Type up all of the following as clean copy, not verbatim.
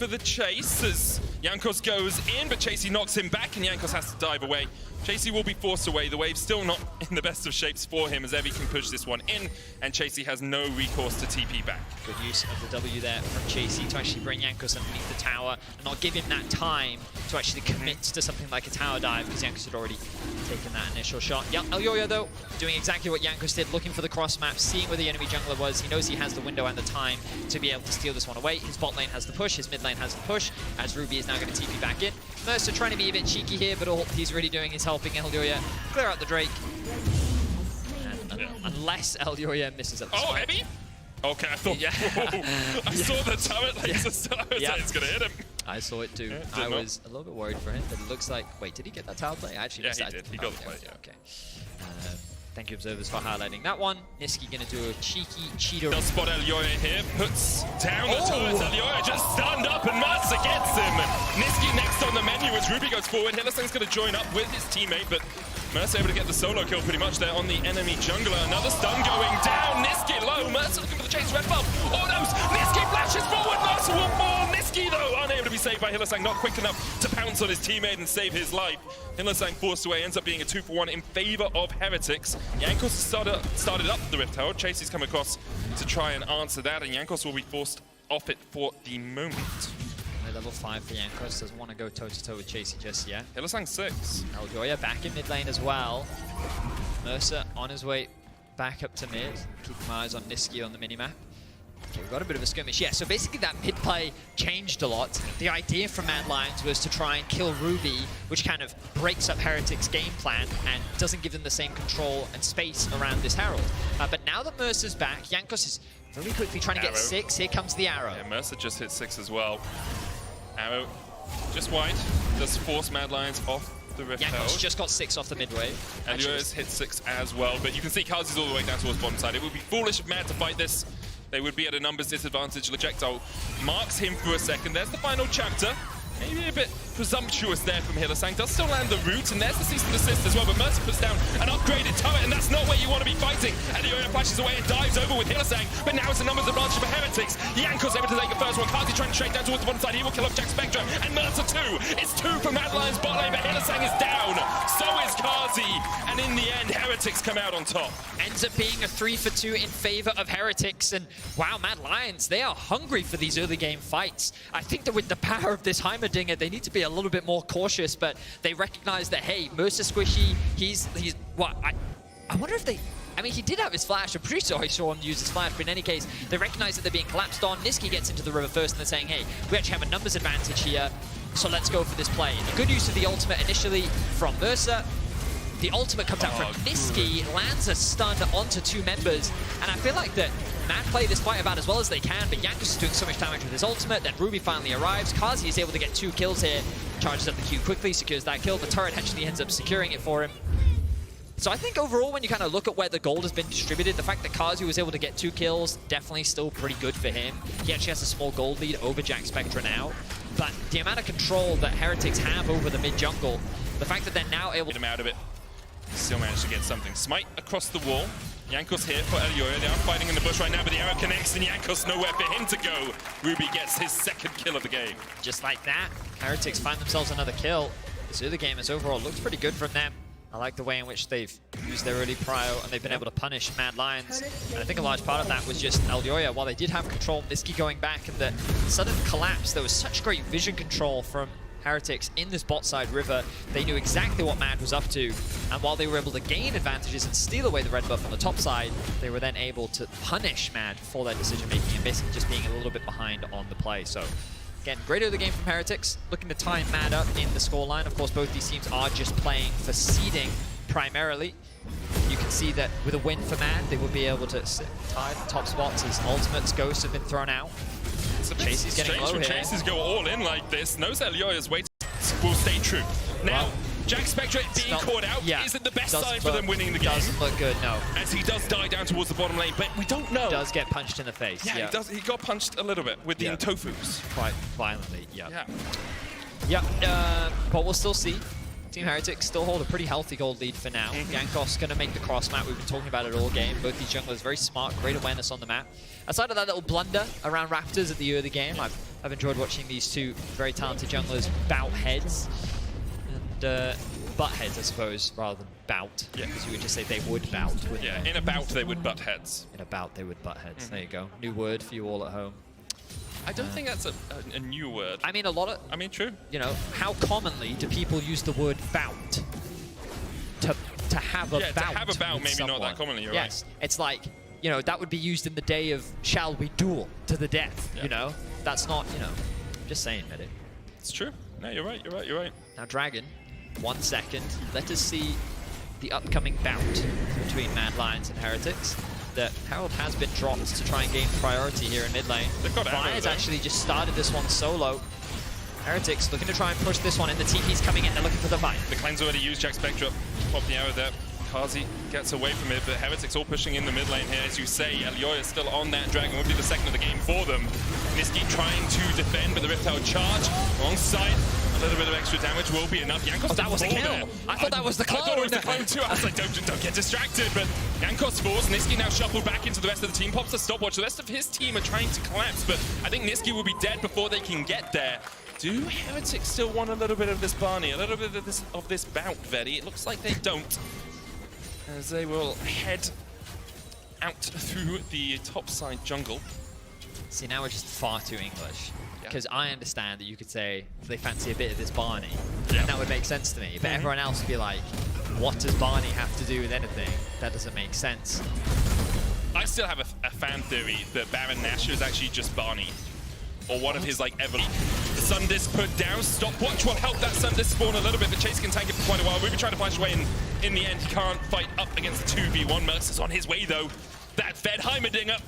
for the chase as Jankos goes in, but Chasey knocks him back and Jankos has to dive away. Chasey will be forced away. The wave's still not in the best of shapes for him as Evie can push this one in, and Chasey has no recourse to TP back. Good use of the W there from Chasey to actually bring Jankos underneath the tower and not give him that time to actually commit to something like a tower dive, because Jankos had already taken that initial shot. Yep, Elyoya though, doing exactly what Jankos did, looking for the cross map, seeing where the enemy jungler was. He knows he has the window and the time to be able to steal this one away. His bot lane has the push, his mid lane has the push, as Ruby is now going to TP back in. Mercer trying to be a bit cheeky here, but all he's really doing is helping Elyoya clear out the Drake. And unless Elyoya misses up the Oh, spike. Evie? Okay, I thought, Yeah. I saw the turret laser start, it's gonna hit him. I saw it too. Yeah, I was a little bit worried for him, but it looks like... Wait, did he get that tower play? I actually missed Yeah, he that. did. He got the play, yeah. Okay. Thank you, observers, for highlighting that one. Niski gonna do a cheeky cheater. Does spot Elyoya here, puts down the turret. Elyoya just stunned up and Mercer gets him. Niski next on the menu as Ruby goes forward. Hylissang's gonna join up with his teammate, but Mercer able to get the solo kill pretty much there on the enemy jungler. Another stun going down. Niski low. Mercer looking for the chase red buff. Oh no! Niski flashes forward. Mercer will fall. Niski though unable to be saved by Hylissang. Not quick enough to pounce on his teammate and save his life. Hylissang forced away. Ends up being a 2-for-1 in favor of Heretics. Jankos started up the Rift Herald. Chasey's come across to try and answer that, and Jankos will be forced off it for the moment. Level 5 for Jankos, doesn't want to go toe-to-toe with Chasey just yet. Hylissang 6. Elyoya back in mid lane as well. Mercer on his way back up to mid. Keep my eyes on Niski on the minimap. Okay, we've got a bit of a skirmish. Yeah, so basically that mid play changed a lot. The idea from Mad Lions was to try and kill Ruby, which kind of breaks up Heretics' game plan and doesn't give them the same control and space around this Herald. But now that Mercer's back, Jankos is very quickly trying to get 6. Here comes the arrow. Yeah, Mercer just hit 6 as well. Arrow just wide. Does force Mad Lions off the Rift Herald. Jankos just got 6 off the midway. And Elyoya's hit 6 as well, but you can see Kazi's all the way down towards bottom side. It would be foolish of Mad to fight this. They would be at a numbers disadvantage. Projectile marks him for a second. There's the final chapter. Maybe a bit presumptuous there from Hylissang. Does still land the root, and there's the cease and desist as well, but Mercer puts down an upgraded turret, and that's not where you want to be fighting. Elyoya flashes away and dives over with Hylissang, but now it's a numbers advantage for Heretics. Jankos able to take the first one. Kazi trying to straight down towards the bottom side. He will kill off Jack Spectre, and Mercer 2. It's 2 from Mad Lions bot lane, but Hylissang is down. So is Kazi, and in the end, Heretics come out on top. Ends up being a 3-for-2 in favor of Heretics, and wow, Mad Lions, they are hungry for these early game fights. I think that with the power of this Heimerdinger, they need to be a little bit more cautious, but they recognize that, hey, Mercer Squishy, he's what, I wonder if they, I mean, he did have his flash. I'm pretty sure I saw him use his flash, but in any case, they recognize that they're being collapsed on. Niski gets into the river first, and they're saying, hey, we actually have a numbers advantage here, so let's go for this play. The good use of the ultimate initially from Mercer. The ultimate comes out from Niski, lands a stun onto 2 members, and I feel like that Mad play this fight about as well as they can, but Jankos is doing so much damage with his ultimate. Then Ruby finally arrives. Kazi is able to get 2 kills here, charges up the Q quickly, secures that kill. The turret actually ends up securing it for him. So I think overall, when you kind of look at where the gold has been distributed, the fact that Kazi was able to get 2 kills, definitely still pretty good for him. He actually has a small gold lead over Jack Spectre now. But the amount of control that Heretics have over the mid-jungle, the fact that they're now able to... Get him out of it. Still managed to get something. Smite across the wall. Jankos here for Elyoya. They are fighting in the bush right now, but the arrow connects and Jankos nowhere for him to go. Ruby gets his 2nd kill of the game. Just like that, Heretics find themselves another kill. This other game has overall looked pretty good from them. I like the way in which they've used their early prio and they've been able to punish Mad Lions. And I think a large part of that was just Elyoya. While they did have control, Niski going back and the sudden collapse, there was such great vision control from Heretics in this bot side river. They knew exactly what Mad was up to, and while they were able to gain advantages and steal away the red buff on the top side, they were then able to punish Mad for their decision making and basically just being a little bit behind on the play. So again, great early game from Heretics, looking to tie Mad up in the scoreline. Of course, both these teams are just playing for seeding primarily. You can see that with a win for Mad, they would be able to tie the top spots as ultimates, ghosts have been thrown out. It's a bit Chasey's getting low when here. Chasey's go all in like this. Knows Elyoya's weight will stay true. Now, Well, Jack Spectre being caught out isn't the best sign for them winning the game. Doesn't look good, no. As he does die down towards the bottom lane, but we don't know. Does get punched in the face. Yeah, he does. He got punched a little bit with the Tofus. Quite violently, Yeah. But we'll still see. Team Heretics still hold a pretty healthy gold lead for now. Jankos going to make the cross map. We've been talking about it all game. Both these junglers very smart, great awareness on the map. Aside of that little blunder around Raptors at the early game, I've I've enjoyed watching these two very talented junglers bout heads. And butt heads, I suppose, rather than bout. Yeah. Because you would just say they would bout. Yeah, in a bout they would butt heads. In a bout they would butt heads. There you go. New word for you all at home. I don't think that's a new word. I mean, a lot of... I mean, true. You know, how commonly do people use the word bout? To have a bout. Yeah, to have a bout, maybe someone. not that commonly, you're yes. right. It's like, you know, that would be used in the day of shall we duel to the death, you know? That's not, you know, just saying, Medic. It's true. No, you're right, you're right, you're right. Now, Dragon, 1 second. Let us see the upcoming bout between Mad Lions and Heretics. That Herald has been dropped to try and gain priority here in mid lane. They've got Lions actually just started this one solo. Heretics looking to try and push this one in. The TP's coming in, they're looking for the fight. The Cleanse already used Jack Spectra. Pop the arrow there. Kazi gets away from it, but Heretics all pushing in the mid lane here. As you say, Elioya still on that Dragon. Would be the second of the game for them. Niski trying to defend, but the Rift Tower charge alongside. A little bit of extra damage will be enough. Jankos that was a kill. there. I thought that was the clone. I thought it was the clone too. I was like, don't get distracted. But Jankos falls. Niski now shuffled back into the rest of the team. Pops a stopwatch. The rest of his team are trying to collapse, but I think Niski will be dead before they can get there. Do Heretics still want a little bit of this Barney? A little bit of this bout, Vedi? It looks like they don't. As they will head out through the topside jungle. See, now we're just far too English. Because I understand that you could say they fancy a bit of this Barney, and that would make sense to me. But everyone else would be like, what does Barney have to do with anything? That doesn't make sense. I still have a fan theory that Baron Nashor is actually just Barney. Or one of his, like, The Sun Disc put down. Stopwatch will help that Sun Disc spawn a little bit, but Chase can tank it for quite a while. Ruby trying to flash away, and in the end, he can't fight up against the 2v1. Mercer's on his way, though. That fed Heimerdinger.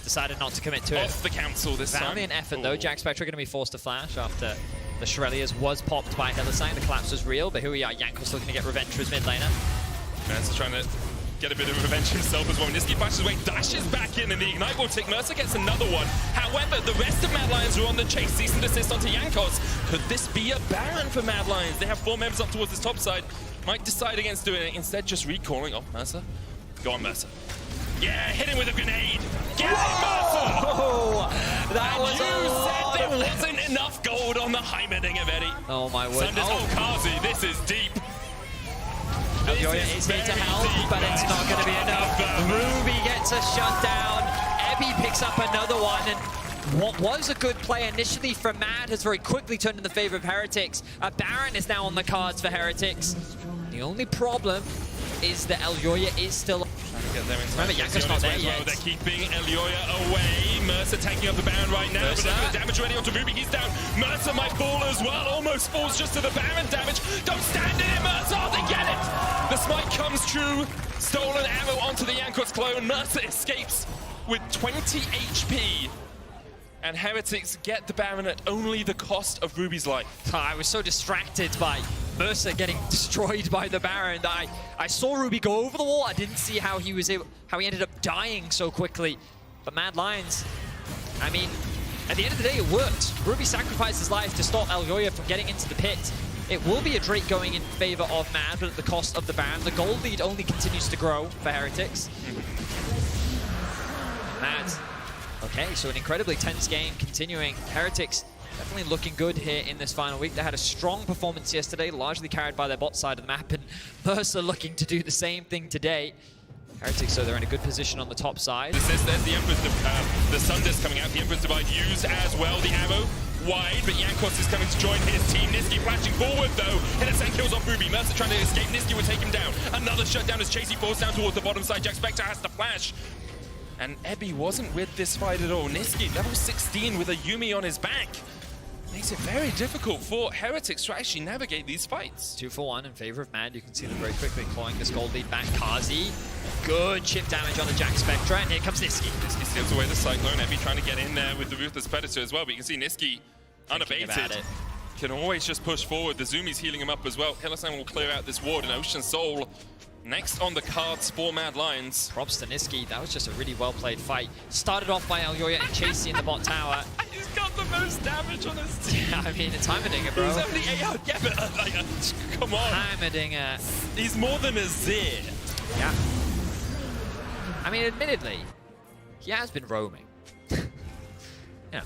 Decided not to commit to it. Off the council this time. Valiant effort, though. Jack Spectra going to be forced to flash after the Shurelias was popped by Hylissang. The collapse was real, but here we are. Jankos looking to get revenge for his mid laner. Mercer's trying to get a bit of revenge himself as well. Niski flashes away, dashes back in, and the Ignite will take. Mercer gets another one. However, the rest of Mad Lions are on the chase. Cease and desist onto Jankos. Could this be a Baron for Mad Lions? They have 4 members up towards this top side. Might decide against doing it, instead just recalling. Oh, Mercer. Go on, Mercer. Yeah, hit him with a grenade. Get him, Mercer! Oh, that was you said there wasn't enough gold on the Heimerdinger, Vedi. Oh, my word. Kazi, this is deep. Elioya is here to help, but it's not going to be enough. Ruby gets a shutdown. Ebby picks up another one, and what was a good play initially from Mad has very quickly turned in the favor of Heretics. A Baron is now on the cards for Heretics. The only problem is that Elioya is still... Remember, Jankos not there yet. They're keeping Elioya away. Mercer taking up the Baron right now. But look at the damage already onto Ruby. He's down. Mercer might fall as well. Almost falls just to the Baron damage. Don't stand in it, Mercer. Oh, they get it. The smite comes true. Stolen arrow onto the Jankos clone. Mercer escapes with 20 HP. And Heretics get the Baron at only the cost of Ruby's life. I was so distracted by Mercer getting destroyed by the Baron that I saw Ruby go over the wall. I didn't see how he ended up dying so quickly. But Mad Lions, I mean, at the end of the day, it worked. Ruby sacrificed his life to stop Elioya from getting into the pit. It will be a Drake going in favor of Mad, but at the cost of the Baron. The gold lead only continues to grow for Heretics. Mad. Okay, so an incredibly tense game continuing. Heretics definitely looking good here in this final week. They had a strong performance yesterday, largely carried by their bot side of the map, and Mercer looking to do the same thing today. Heretics, so they're in a good position on the top side. There's the Emperor's, the Sun Disc coming out. The Emperor's Divide used as well. The arrow wide, but Jankos is coming to join his team. Niski flashing forward, though. Hylissang kills off Ruby. Mercer trying to escape. Niski will take him down. Another shutdown as Chasey falls down towards the bottom side. Jack Spectre has to flash. And Ebby wasn't with this fight at all. Niski, level 16 with a Yuumi on his back. Makes it very difficult for Heretics to actually navigate these fights. 2 for 1 in favor of Mad. You can see them very quickly clawing this gold lead back. Kazi, good chip damage on the Jack Spectra, and here comes Niski. Niski steals away the Cyclone. Ebby trying to get in there with the Ruthless Predator as well, but you can see Niski unabated. Can always just push forward. The Zoomies healing him up as well. Hylissang will clear out this ward, and Ocean Soul next on the cards for Mad Lions. Props to Niski. That was just a really well-played fight. Started off by Elioya and Chasey in the bot tower. He's got the most damage on his team. Yeah, I mean, it's Heimerdinger, bro. He's only 8 yeah, but come on. Heimerdinger. He's more than a Zir. Yeah. I mean, admittedly, he has been roaming. You know,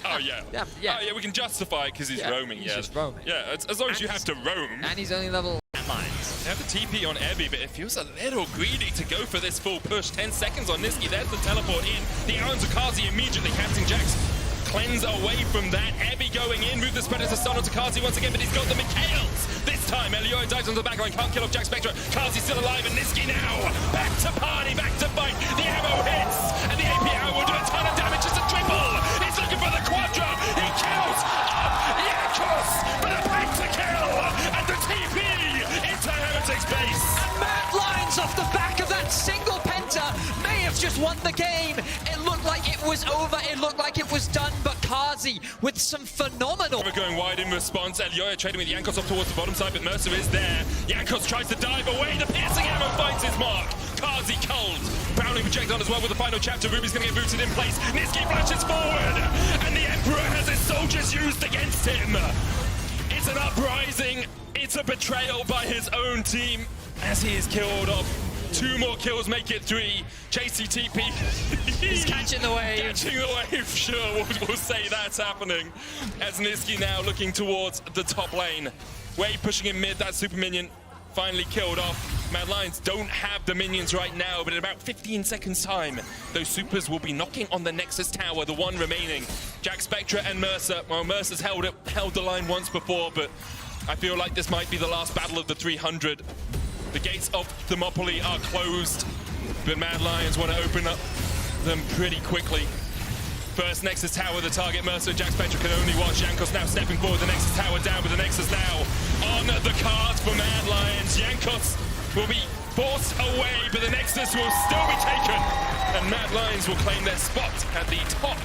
Oh, yeah. Yeah. Oh, yeah, we can justify it because he's roaming. He's just roaming. Yeah, as long as you have to roam. And he's only level lines. They have the TP on Ebby, but it feels a little greedy to go for this full push. 10 seconds on Niski. There's the teleport in. The Arons of Kazi immediately casting Jax. Cleanse away from that. Ebby going in. Move the spread as a stun onto Kazi once again, but he's got the Mikhails. This time, Elioa dives on the back line. Can't kill off Jack Spectra. Kazi's still alive, and Niski now. Back to party, back to fight. The ammo hits, and the AP arrow will do a ton of damage. It's a triple. He's looking for the quadra. He kills. Yakos for the pentakill. And the TP into Heretic's base. And Mad Lions off the back of that single penta may have just won the game. It looked like it was over. It looked like it was done, but Kazi with some phenomenal... We're going wide in response. Elioa trading with Jankos off towards the bottom side, but Mercer is there. Jankos tries to dive away. The piercing ammo finds his mark. Kazi cold. Browning projectile as well with the final chapter. Ruby's going to get booted in place. Niski flashes forward, and the Emperor has his soldiers used against him. It's an uprising. It's a betrayal by his own team as he is killed off. 2 more kills make it 3. Chasey TP. He's catching the wave. Catching the wave, sure. We'll say that's happening. As Niski now looking towards the top lane. Wave pushing in mid, that super minion finally killed off. Mad Lions don't have the minions right now, but in about 15 seconds time, those supers will be knocking on the Nexus Tower, the one remaining. Jack Spectra and Mercer. Well, Mercer's held the line once before, but I feel like this might be the last battle of the 300. The gates of Thermopylae are closed, but Mad Lions want to open up them pretty quickly. First Nexus Tower, the target. Mercer and Jack Spectra can only watch. Jankos now stepping forward. The Nexus Tower down, but the Nexus now on the cards for Mad Lions. Jankos will be forced away, but the Nexus will still be taken, and Mad Lions will claim their spot at the top